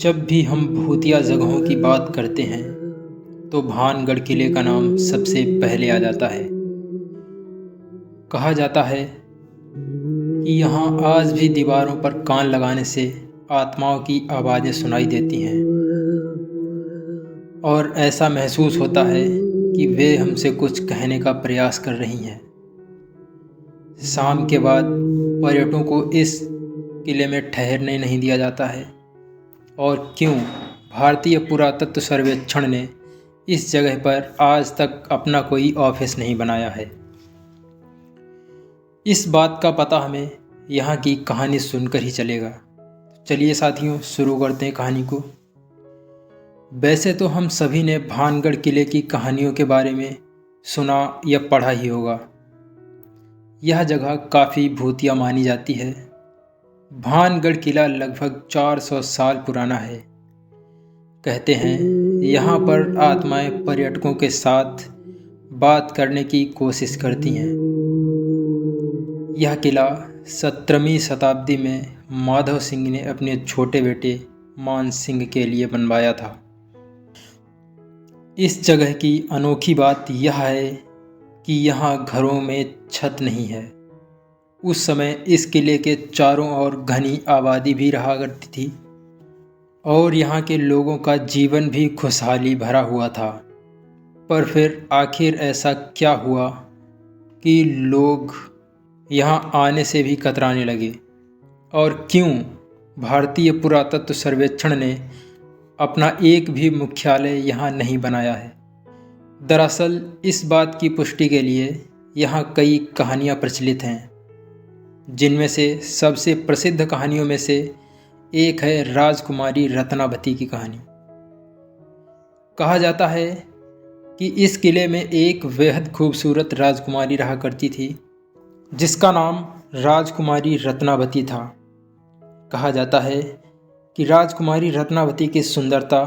जब भी हम भूतिया जगहों की बात करते हैं तो भानगढ़ किले का नाम सबसे पहले आ जाता है। कहा जाता है कि यहाँ आज भी दीवारों पर कान लगाने से आत्माओं की आवाज़ें सुनाई देती हैं और ऐसा महसूस होता है कि वे हमसे कुछ कहने का प्रयास कर रही हैं। शाम के बाद पर्यटकों को इस किले में ठहरने नहीं दिया जाता है। और क्यों? भारतीय पुरातत्व सर्वेक्षण ने इस जगह पर आज तक अपना कोई ऑफिस नहीं बनाया है। इस बात का पता हमें यहाँ की कहानी सुनकर ही चलेगा। चलिए साथियों, शुरू करते हैं कहानी को। वैसे तो हम सभी ने भानगढ़ किले की कहानियों के बारे में सुना या पढ़ा ही होगा। यह जगह काफ़ी भूतिया मानी जाती है। भानगढ़ किला लगभग 400 साल पुराना है। कहते हैं यहाँ पर आत्माएं पर्यटकों के साथ बात करने की कोशिश करती हैं। यह किला 17वीं शताब्दी में माधव सिंह ने अपने छोटे बेटे मान सिंह के लिए बनवाया था। इस जगह की अनोखी बात यह है कि यहाँ घरों में छत नहीं है। उस समय इस किले के चारों ओर घनी आबादी भी रहा करती थी और यहाँ के लोगों का जीवन भी खुशहाली भरा हुआ था। पर फिर आखिर ऐसा क्या हुआ कि लोग यहाँ आने से भी कतराने लगे, और क्यों भारतीय पुरातत्व सर्वेक्षण ने अपना एक भी मुख्यालय यहाँ नहीं बनाया है? दरअसल इस बात की पुष्टि के लिए यहाँ कई कहानियाँ प्रचलित हैं, जिनमें से सबसे प्रसिद्ध कहानियों में से एक है राजकुमारी रत्नावती की कहानी। कहा जाता है कि इस किले में एक बेहद खूबसूरत राजकुमारी रहा करती थी, जिसका नाम राजकुमारी रत्नावती था। कहा जाता है कि राजकुमारी रत्नावती की सुंदरता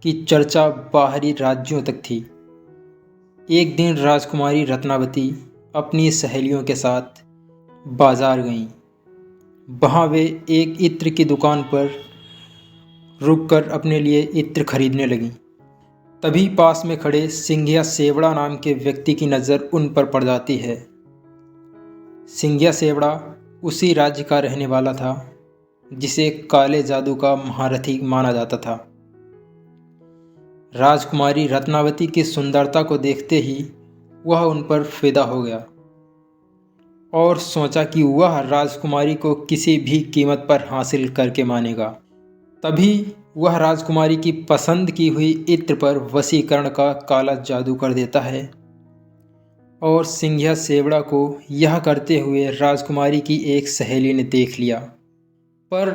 की चर्चा बाहरी राज्यों तक थी। एक दिन राजकुमारी रत्नावती अपनी सहेलियों के साथ बाजार गईं। वहाँ वे एक इत्र की दुकान पर रुककर अपने लिए इत्र खरीदने लगीं। तभी पास में खड़े सिंघिया सेवड़ा नाम के व्यक्ति की नज़र उन पर पड़ जाती है। सिंघिया सेवड़ा उसी राज्य का रहने वाला था जिसे काले जादू का महारथी माना जाता था। राजकुमारी रत्नावती की सुंदरता को देखते ही वह उन पर फिदा हो गया और सोचा कि वह राजकुमारी को किसी भी कीमत पर हासिल करके मानेगा। तभी वह राजकुमारी की पसंद की हुई इत्र पर वशीकरण का काला जादू कर देता है और सिंघिया सेवड़ा को यह करते हुए राजकुमारी की एक सहेली ने देख लिया। पर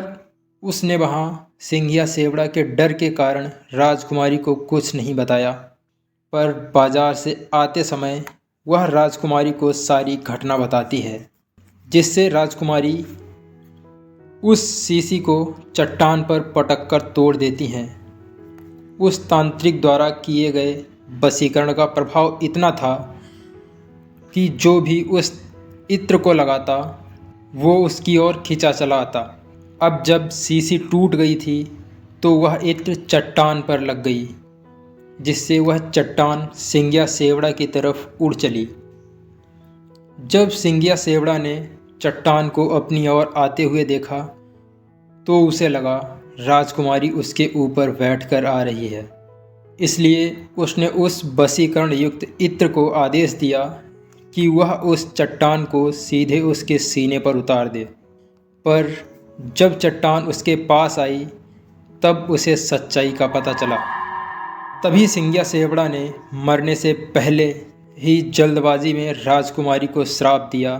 उसने वहाँ सिंघिया सेवड़ा के डर के कारण राजकुमारी को कुछ नहीं बताया। पर बाजार से आते समय वह राजकुमारी को सारी घटना बताती है, जिससे राजकुमारी उस शीशी को चट्टान पर पटक कर तोड़ देती हैं। उस तांत्रिक द्वारा किए गए वशीकरण का प्रभाव इतना था कि जो भी उस इत्र को लगाता वो उसकी ओर खिंचा चला आता। अब जब शीशी टूट गई थी तो वह इत्र चट्टान पर लग गई, जिससे वह चट्टान सिंघिया सेवड़ा की तरफ उड़ चली। जब सिंघिया सेवड़ा ने चट्टान को अपनी ओर आते हुए देखा तो उसे लगा राजकुमारी उसके ऊपर बैठकर आ रही है। इसलिए उसने उस वशीकरण युक्त इत्र को आदेश दिया कि वह उस चट्टान को सीधे उसके सीने पर उतार दे। पर जब चट्टान उसके पास आई तब उसे सच्चाई का पता चला। तभी सिंघिया सेवड़ा ने मरने से पहले ही जल्दबाजी में राजकुमारी को श्राप दिया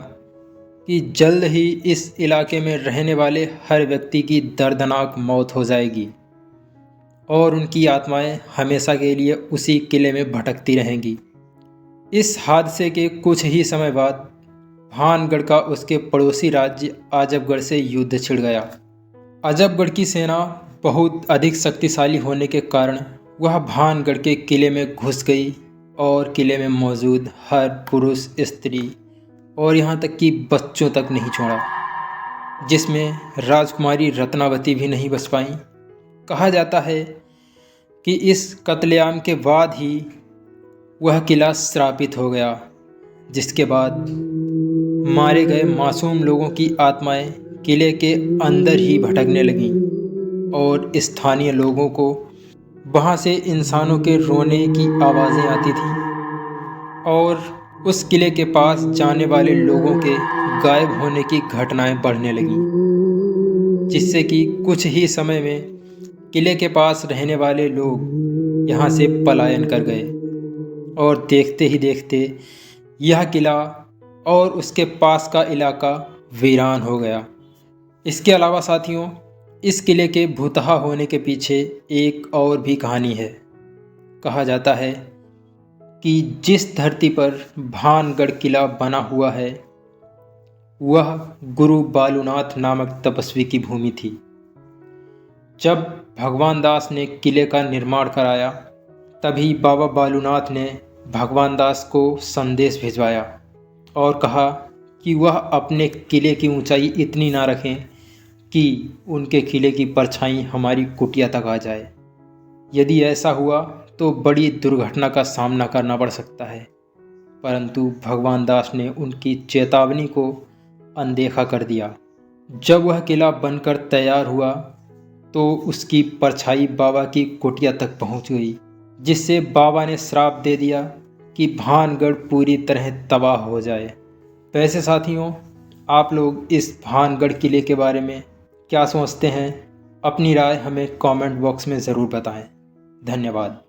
कि जल्द ही इस इलाके में रहने वाले हर व्यक्ति की दर्दनाक मौत हो जाएगी और उनकी आत्माएं हमेशा के लिए उसी किले में भटकती रहेंगी। इस हादसे के कुछ ही समय बाद भानगढ़ का उसके पड़ोसी राज्य आजबगढ़ से युद्ध छिड़ गया। आजबगढ़ की सेना बहुत अधिक शक्तिशाली होने के कारण वह भानगढ़ के किले में घुस गई और किले में मौजूद हर पुरुष, स्त्री और यहाँ तक कि बच्चों तक नहीं छोड़ा, जिसमें राजकुमारी रत्नावती भी नहीं बच पाईं। कहा जाता है कि इस कत्लेआम के बाद ही वह किला श्रापित हो गया, जिसके बाद मारे गए मासूम लोगों की आत्माएं किले के अंदर ही भटकने लगीं और स्थानीय लोगों को वहाँ से इंसानों के रोने की आवाज़ें आती थीं और उस किले के पास जाने वाले लोगों के गायब होने की घटनाएं बढ़ने लगीं, जिससे कि कुछ ही समय में किले के पास रहने वाले लोग यहाँ से पलायन कर गए और देखते ही देखते यह किला और उसके पास का इलाका वीरान हो गया। इसके अलावा साथियों, इस किले के भूतहा होने के पीछे एक और भी कहानी है। कहा जाता है कि जिस धरती पर भानगढ़ किला बना हुआ है वह गुरु बालूनाथ नामक तपस्वी की भूमि थी। जब भगवान दास ने किले का निर्माण कराया तभी बाबा बालूनाथ ने भगवान दास को संदेश भिजवाया और कहा कि वह अपने किले की ऊंचाई इतनी ना रखें कि उनके किले की परछाई हमारी कुटिया तक आ जाए। यदि ऐसा हुआ तो बड़ी दुर्घटना का सामना करना पड़ सकता है, परंतु भगवान दास ने उनकी चेतावनी को अनदेखा कर दिया। जब वह किला बनकर तैयार हुआ तो उसकी परछाई बाबा की कुटिया तक पहुंच गई, जिससे बाबा ने श्राप दे दिया कि भानगढ़ पूरी तरह तबाह हो जाए। वैसे साथियों, आप लोग इस भानगढ़ किले के बारे में क्या सोचते हैं? अपनी राय हमें कमेंट बॉक्स में ज़रूर बताएं। धन्यवाद।